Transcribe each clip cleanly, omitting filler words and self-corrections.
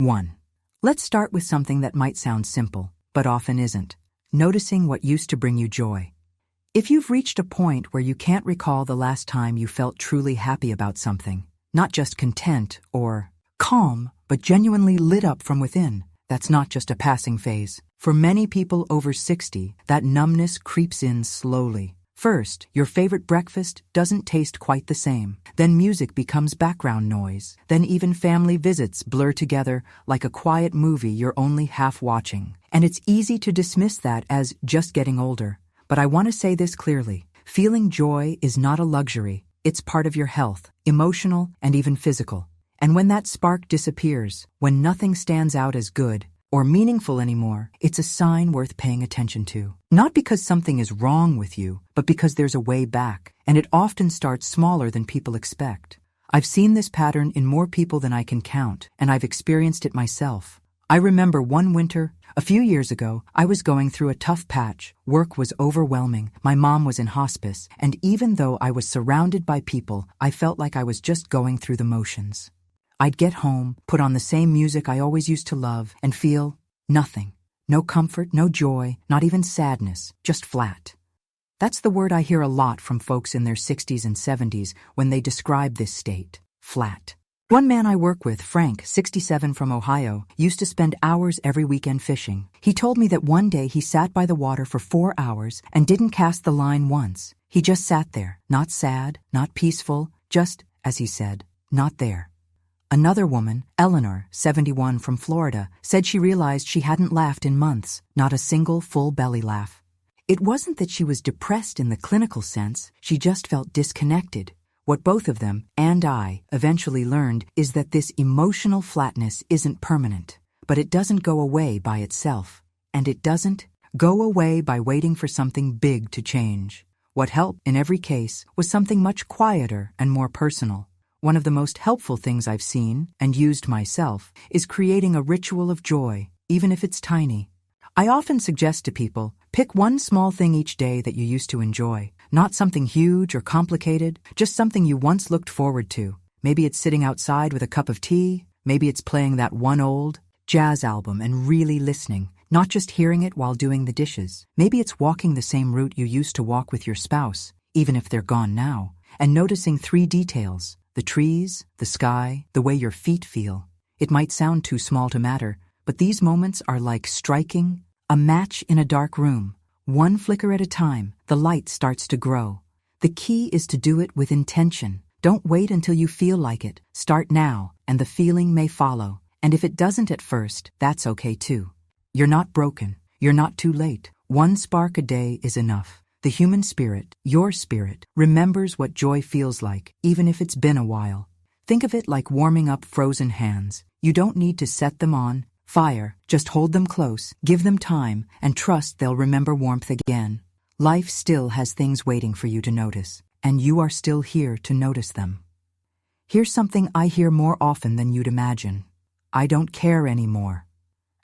1. Let's start with something that might sound simple, but often isn't. Noticing what used to bring you joy. If you've reached a point where you can't recall the last time you felt truly happy about something, not just content or calm, but genuinely lit up from within, that's not just a passing phase. For many people over 60, that numbness creeps in slowly. First, your favorite breakfast doesn't taste quite the same. Then music becomes background noise. Then even family visits blur together like a quiet movie you're only half watching. And it's easy to dismiss that as just getting older. But I want to say this clearly. Feeling joy is not a luxury. It's part of your health, emotional and even physical. And when that spark disappears, when nothing stands out as good or meaningful anymore, it's a sign worth paying attention to. Not because something is wrong with you, but because there's a way back, and it often starts smaller than people expect. I've seen this pattern in more people than I can count, and I've experienced it myself. I remember one winter, a few years ago, I was going through a tough patch. Work was overwhelming, my mom was in hospice, and even though I was surrounded by people, I felt like I was just going through the motions. I'd get home, put on the same music I always used to love, and feel nothing. No comfort, no joy, not even sadness, just flat. That's the word I hear a lot from folks in their 60s and 70s when they describe this state, flat. One man I work with, Frank, 67 from Ohio, used to spend hours every weekend fishing. He told me that one day he sat by the water for 4 hours and didn't cast the line once. He just sat there, not sad, not peaceful, just, as he said, not there. Another woman, Eleanor, 71 from Florida, said she realized she hadn't laughed in months, not a single full belly laugh. It wasn't that she was depressed in the clinical sense, she just felt disconnected. What both of them, and I, eventually learned is that this emotional flatness isn't permanent, but it doesn't go away by itself. And it doesn't go away by waiting for something big to change. What helped, in every case, was something much quieter and more personal. One of the most helpful things I've seen, and used myself, is creating a ritual of joy, even if it's tiny. I often suggest to people, pick one small thing each day that you used to enjoy. Not something huge or complicated, just something you once looked forward to. Maybe it's sitting outside with a cup of tea, maybe it's playing that one old jazz album and really listening, not just hearing it while doing the dishes. Maybe it's walking the same route you used to walk with your spouse, even if they're gone now, and noticing 3 details. The trees, the sky, the way your feet feel. It might sound too small to matter, but these moments are like striking a match in a dark room. One flicker at a time, the light starts to grow. The key is to do it with intention. Don't wait until you feel like it. Start now, and the feeling may follow. And if it doesn't at first, that's okay too. You're not broken. You're not too late. One spark a day is enough. The human spirit, your spirit, remembers what joy feels like, even if it's been a while. Think of it like warming up frozen hands. You don't need to set them on fire, just hold them close, give them time, and trust they'll remember warmth again. Life still has things waiting for you to notice, and you are still here to notice them. Here's something I hear more often than you'd imagine. I don't care anymore.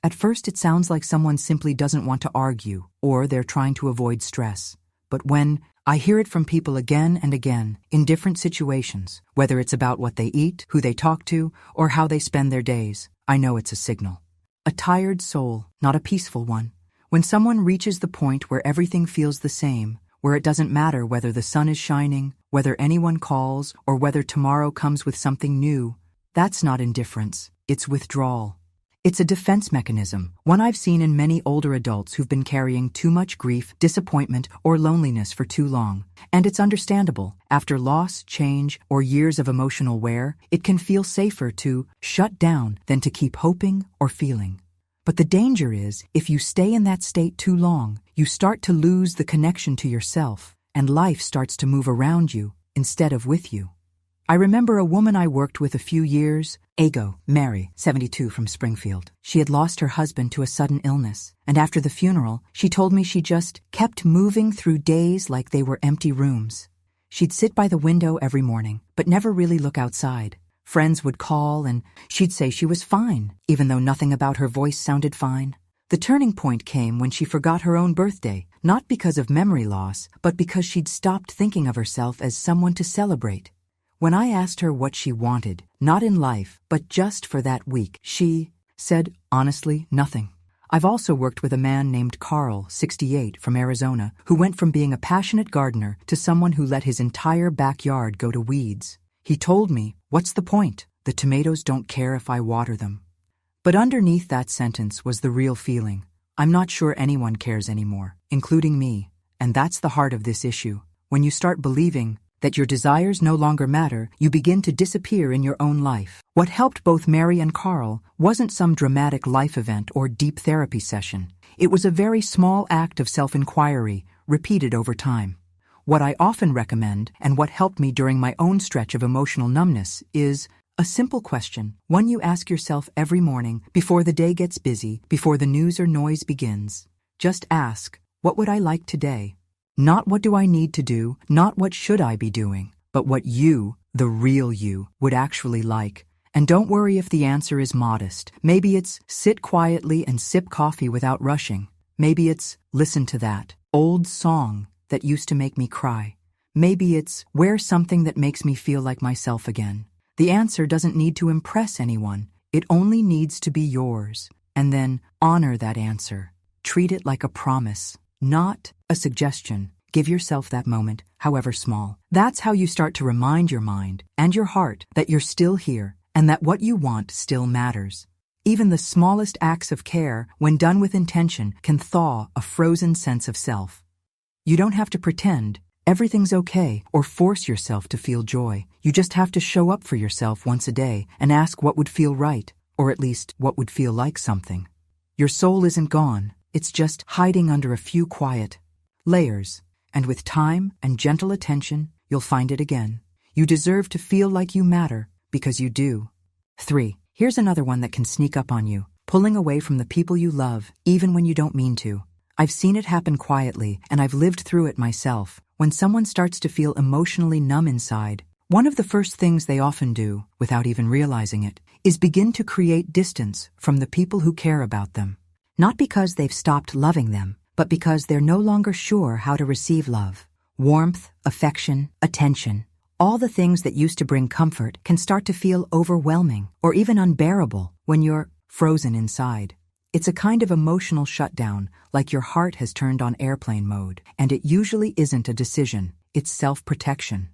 At first it sounds like someone simply doesn't want to argue, or they're trying to avoid stress. But when I hear it from people again and again, in different situations, whether it's about what they eat, who they talk to, or how they spend their days, I know it's a signal. A tired soul, not a peaceful one. When someone reaches the point where everything feels the same, where it doesn't matter whether the sun is shining, whether anyone calls, or whether tomorrow comes with something new, that's not indifference, it's withdrawal. It's a defense mechanism, one I've seen in many older adults who've been carrying too much grief, disappointment, or loneliness for too long. And it's understandable. After loss, change, or years of emotional wear, it can feel safer to shut down than to keep hoping or feeling. But the danger is, if you stay in that state too long, you start to lose the connection to yourself, and life starts to move around you instead of with you. I remember a woman I worked with a few years ago, Mary, 72 from Springfield. She had lost her husband to a sudden illness, and after the funeral, she told me she just kept moving through days like they were empty rooms. She'd sit by the window every morning, but never really look outside. Friends would call, and she'd say she was fine, even though nothing about her voice sounded fine. The turning point came when she forgot her own birthday, not because of memory loss, but because she'd stopped thinking of herself as someone to celebrate. When I asked her what she wanted, not in life, but just for that week, she said, honestly, nothing. I've also worked with a man named Carl, 68, from Arizona, who went from being a passionate gardener to someone who let his entire backyard go to weeds. He told me, what's the point? The tomatoes don't care if I water them. But underneath that sentence was the real feeling. I'm not sure anyone cares anymore, including me. And that's the heart of this issue. When you start believing that your desires no longer matter, you begin to disappear in your own life. What helped both Mary and Carl wasn't some dramatic life event or deep therapy session. It was a very small act of self-inquiry, repeated over time. What I often recommend, and what helped me during my own stretch of emotional numbness, is a simple question, one you ask yourself every morning, before the day gets busy, before the news or noise begins. Just ask, what would I like today? Not what do I need to do, not what should I be doing, but what you, the real you, would actually like. And don't worry if the answer is modest. Maybe it's sit quietly and sip coffee without rushing. Maybe it's listen to that old song that used to make me cry. Maybe it's wear something that makes me feel like myself again. The answer doesn't need to impress anyone. It only needs to be yours. And then honor that answer. Treat it like a promise, not a suggestion. Give yourself that moment, however small. That's how you start to remind your mind and your heart that you're still here and that what you want still matters. Even the smallest acts of care, when done with intention, can thaw a frozen sense of self. You don't have to pretend everything's okay or force yourself to feel joy. You just have to show up for yourself once a day and ask what would feel right, or at least what would feel like something. Your soul isn't gone. It's just hiding under a few quiet layers. And with time and gentle attention, you'll find it again. You deserve to feel like you matter, because you do. 3. Here's another one that can sneak up on you, pulling away from the people you love, even when you don't mean to. I've seen it happen quietly, and I've lived through it myself. When someone starts to feel emotionally numb inside, one of the first things they often do, without even realizing it, is begin to create distance from the people who care about them. Not because they've stopped loving them, but because they're no longer sure how to receive love. Warmth, affection, attention, all the things that used to bring comfort can start to feel overwhelming or even unbearable when you're frozen inside. It's a kind of emotional shutdown, like your heart has turned on airplane mode, and it usually isn't a decision, it's self-protection.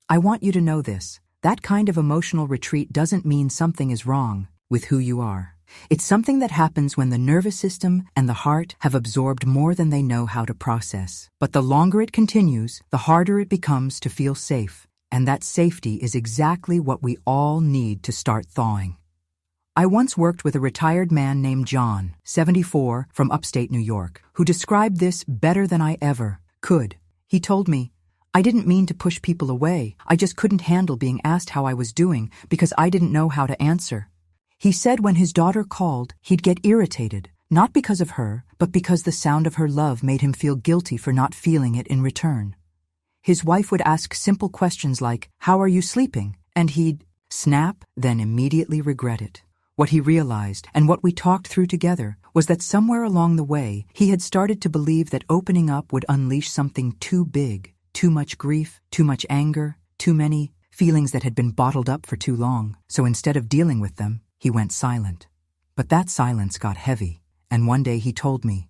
I want you to know this. That kind of emotional retreat doesn't mean something is wrong with who you are. It's something that happens when the nervous system and the heart have absorbed more than they know how to process. But the longer it continues, the harder it becomes to feel safe. And that safety is exactly what we all need to start thawing. I once worked with a retired man named John, 74, from upstate New York, who described this better than I ever could. He told me, I didn't mean to push people away. I just couldn't handle being asked how I was doing because I didn't know how to answer. He said when his daughter called, he'd get irritated, not because of her, but because the sound of her love made him feel guilty for not feeling it in return. His wife would ask simple questions like, how are you sleeping? And he'd snap, then immediately regret it. What he realized, and what we talked through together, was that somewhere along the way, he had started to believe that opening up would unleash something too big, too much grief, too much anger, too many feelings that had been bottled up for too long. So instead of dealing with them, he went silent. But that silence got heavy, and one day he told me,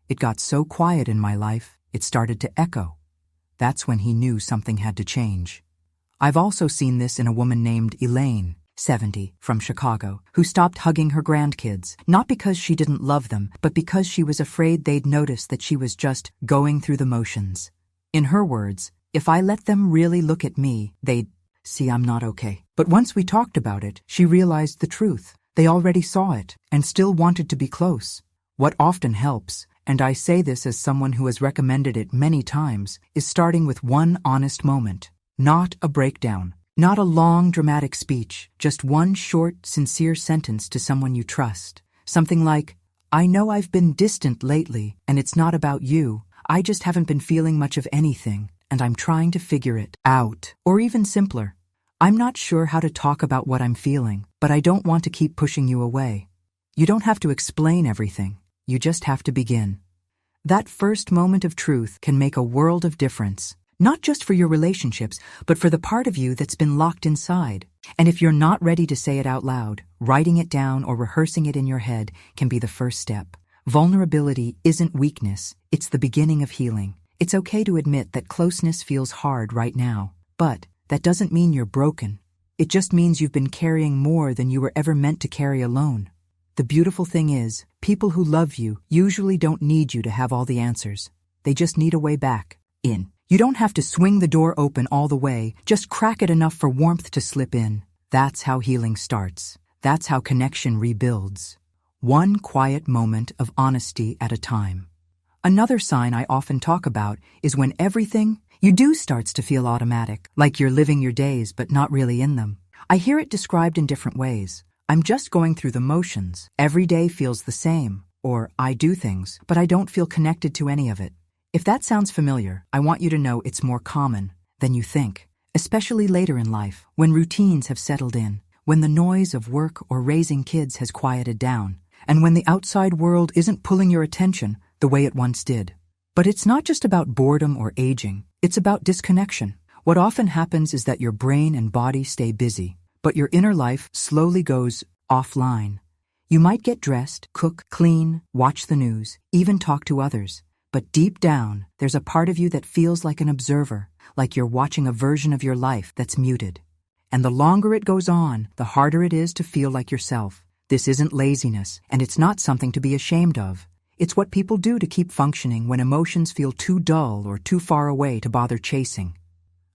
it got so quiet in my life, it started to echo. That's when he knew something had to change. I've also seen this in a woman named Elaine, 70, from Chicago, who stopped hugging her grandkids, not because she didn't love them, but because she was afraid they'd notice that she was just going through the motions. In her words, if I let them really look at me, they'd see I'm not okay. But once we talked about it, she realized the truth. They already saw it and still wanted to be close. What often helps, and I say this as someone who has recommended it many times, is starting with one honest moment. Not a breakdown, not a long dramatic speech, just one short, sincere sentence to someone you trust. Something like, I know I've been distant lately, and it's not about you. I just haven't been feeling much of anything, and I'm trying to figure it out. Or even simpler, I'm not sure how to talk about what I'm feeling, but I don't want to keep pushing you away. You don't have to explain everything. You just have to begin. That first moment of truth can make a world of difference, not just for your relationships, but for the part of you that's been locked inside. And if you're not ready to say it out loud, writing it down or rehearsing it in your head can be the first step. Vulnerability isn't weakness, it's the beginning of healing. It's okay to admit that closeness feels hard right now, but that doesn't mean you're broken. It just means you've been carrying more than you were ever meant to carry alone. The beautiful thing is, people who love you usually don't need you to have all the answers. They just need a way back, in. You don't have to swing the door open all the way, just crack it enough for warmth to slip in. That's how healing starts. That's how connection rebuilds. One quiet moment of honesty at a time. Another sign I often talk about is when everything you do starts to feel automatic, like you're living your days but not really in them. I hear it described in different ways. I'm just going through the motions. Every day feels the same. Or I do things, but I don't feel connected to any of it. If that sounds familiar, I want you to know it's more common than you think, especially later in life, when routines have settled in, when the noise of work or raising kids has quieted down, and when the outside world isn't pulling your attention the way it once did. But it's not just about boredom or aging, it's about disconnection. What often happens is that your brain and body stay busy, but your inner life slowly goes offline. You might get dressed, cook, clean, watch the news, even talk to others. But deep down, there's a part of you that feels like an observer, like you're watching a version of your life that's muted. And the longer it goes on, the harder it is to feel like yourself. This isn't laziness, and it's not something to be ashamed of. It's what people do to keep functioning when emotions feel too dull or too far away to bother chasing.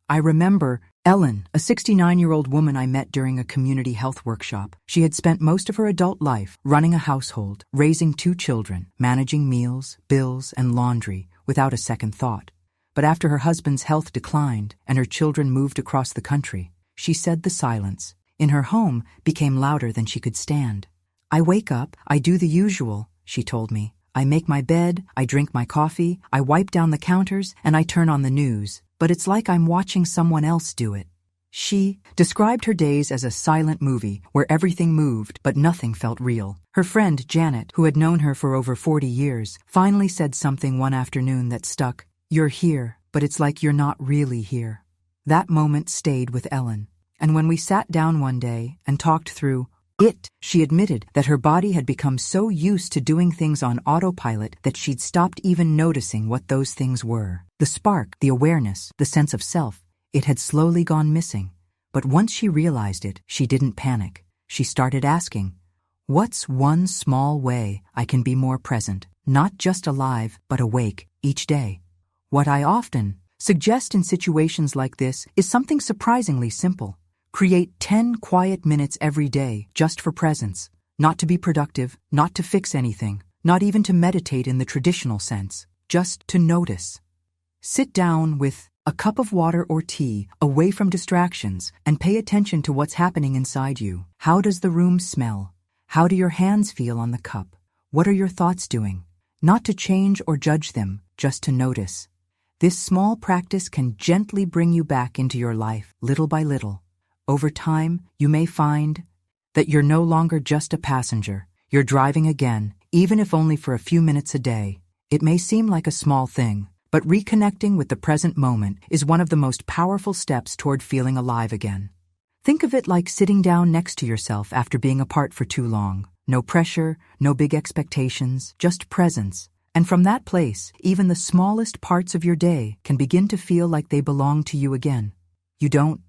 I remember Ellen, a 69-year-old woman I met during a community health workshop. She had spent most of her adult life running a household, raising 2 children, managing meals, bills, and laundry without a second thought. But after her husband's health declined and her children moved across the country, she said the silence in her home became louder than she could stand. I wake up, I do the usual, she told me. I make my bed, I drink my coffee, I wipe down the counters, and I turn on the news. But it's like I'm watching someone else do it. She described her days as a silent movie where everything moved but nothing felt real. Her friend, Janet, who had known her for over 40 years, finally said something one afternoon that stuck. You're here, but it's like you're not really here. That moment stayed with Ellen. And when we sat down one day and talked through it, she admitted that her body had become so used to doing things on autopilot that she'd stopped even noticing what those things were. The spark, the awareness, the sense of self, it had slowly gone missing. But once she realized it, she didn't panic. She started asking, what's one small way I can be more present, not just alive, but awake, each day? What I often suggest in situations like this is something surprisingly simple. Create 10 quiet minutes every day just for presence, not to be productive, not to fix anything, not even to meditate in the traditional sense, just to notice. Sit down with a cup of water or tea away from distractions and pay attention to what's happening inside you. How does the room smell? How do your hands feel on the cup? What are your thoughts doing? Not to change or judge them, just to notice. This small practice can gently bring you back into your life, little by little. Over time, you may find that you're no longer just a passenger. You're driving again, even if only for a few minutes a day. It may seem like a small thing, but reconnecting with the present moment is one of the most powerful steps toward feeling alive again. Think of it like sitting down next to yourself after being apart for too long. No pressure, no big expectations, just presence. And from that place, even the smallest parts of your day can begin to feel like they belong to you again. You don't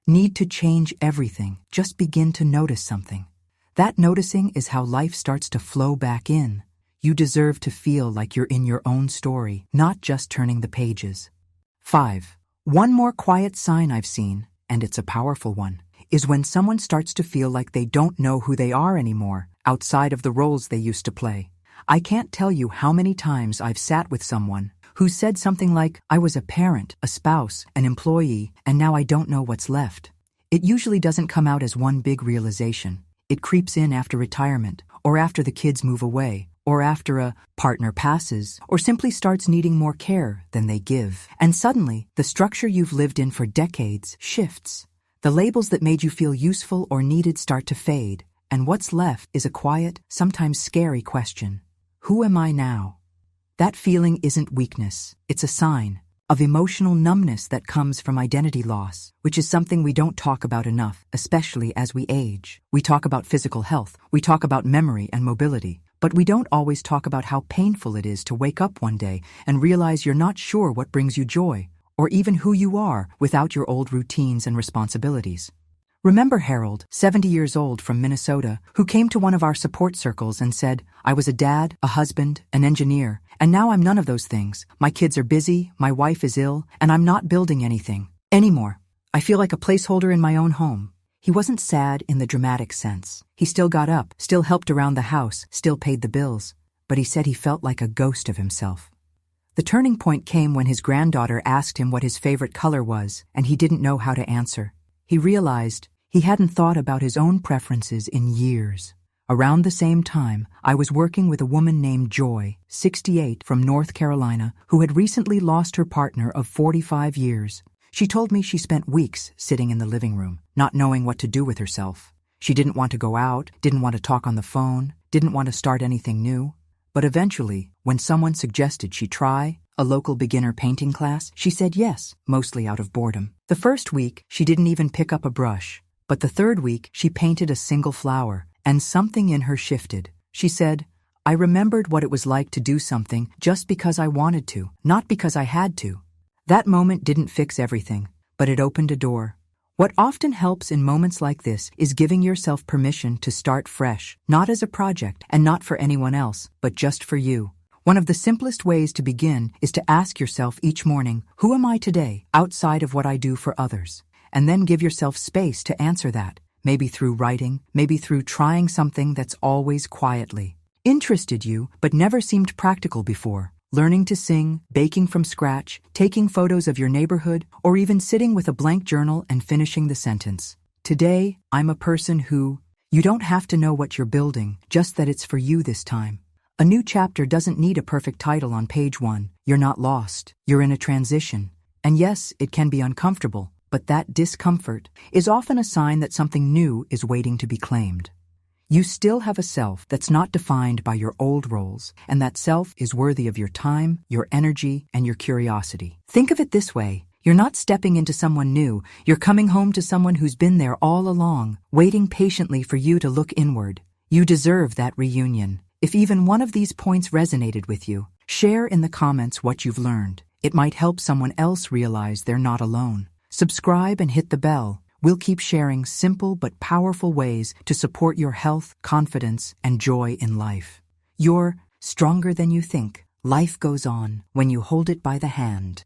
need to change everything, just begin to notice something. That noticing is how life starts to flow back in. You deserve to feel like you're in your own story, not just turning the pages. 5. One more quiet sign I've seen, and it's a powerful one, is when someone starts to feel like they don't know who they are anymore, outside of the roles they used to play. I can't tell you how many times I've sat with someone who said something like, I was a parent, a spouse, an employee, and now I don't know what's left. It usually doesn't come out as one big realization. It creeps in after retirement, or after the kids move away, or after a partner passes, or simply starts needing more care than they give. And suddenly, the structure you've lived in for decades shifts. The labels that made you feel useful or needed start to fade, and what's left is a quiet, sometimes scary question. Who am I now? That feeling isn't weakness, it's a sign. of emotional numbness that comes from identity loss, which is something we don't talk about enough, especially as we age. We talk about physical health, we talk about memory and mobility, but we don't always talk about how painful it is to wake up one day and realize you're not sure what brings you joy, or even who you are without your old routines and responsibilities. Remember Harold, 70 years old from Minnesota, who came to one of our support circles and said, "I was a dad, a husband, an engineer, and now I'm none of those things. My kids are busy, my wife is ill, and I'm not building anything anymore. I feel like a placeholder in my own home." He wasn't sad in the dramatic sense. He still got up, still helped around the house, still paid the bills, but he said he felt like a ghost of himself. The turning point came when his granddaughter asked him what his favorite color was, and he didn't know how to answer. He realized he hadn't thought about his own preferences in years. Around the same time, I was working with a woman named Joy, 68, from North Carolina, who had recently lost her partner of 45 years. She told me she spent weeks sitting in the living room, not knowing what to do with herself. She didn't want to go out, didn't want to talk on the phone, didn't want to start anything new. But eventually, when someone suggested she try a local beginner painting class, she said yes, mostly out of boredom. The first week, she didn't even pick up a brush. But the third week, she painted a single flower, and something in her shifted. She said, "I remembered what it was like to do something just because I wanted to, not because I had to." That moment didn't fix everything, but it opened a door. What often helps in moments like this is giving yourself permission to start fresh, not as a project and not for anyone else, but just for you. One of the simplest ways to begin is to ask yourself each morning, who am I today, outside of what I do for others? And then give yourself space to answer that, maybe through writing, maybe through trying something that's always quietly interested you but never seemed practical before. Learning to sing, baking from scratch, taking photos of your neighborhood, or even sitting with a blank journal and finishing the sentence. Today, I'm a person who... You don't have to know what you're building, just that it's for you this time. A new chapter doesn't need a perfect title on page 1. You're not lost. You're in a transition. And yes, it can be uncomfortable, but that discomfort is often a sign that something new is waiting to be claimed. You still have a self that's not defined by your old roles, and that self is worthy of your time, your energy, and your curiosity. Think of it this way. You're not stepping into someone new. You're coming home to someone who's been there all along, waiting patiently for you to look inward. You deserve that reunion. If even one of these points resonated with you, share in the comments what you've learned. It might help someone else realize they're not alone. Subscribe and hit the bell. We'll keep sharing simple but powerful ways to support your health, confidence, and joy in life. You're stronger than you think. Life goes on when you hold it by the hand.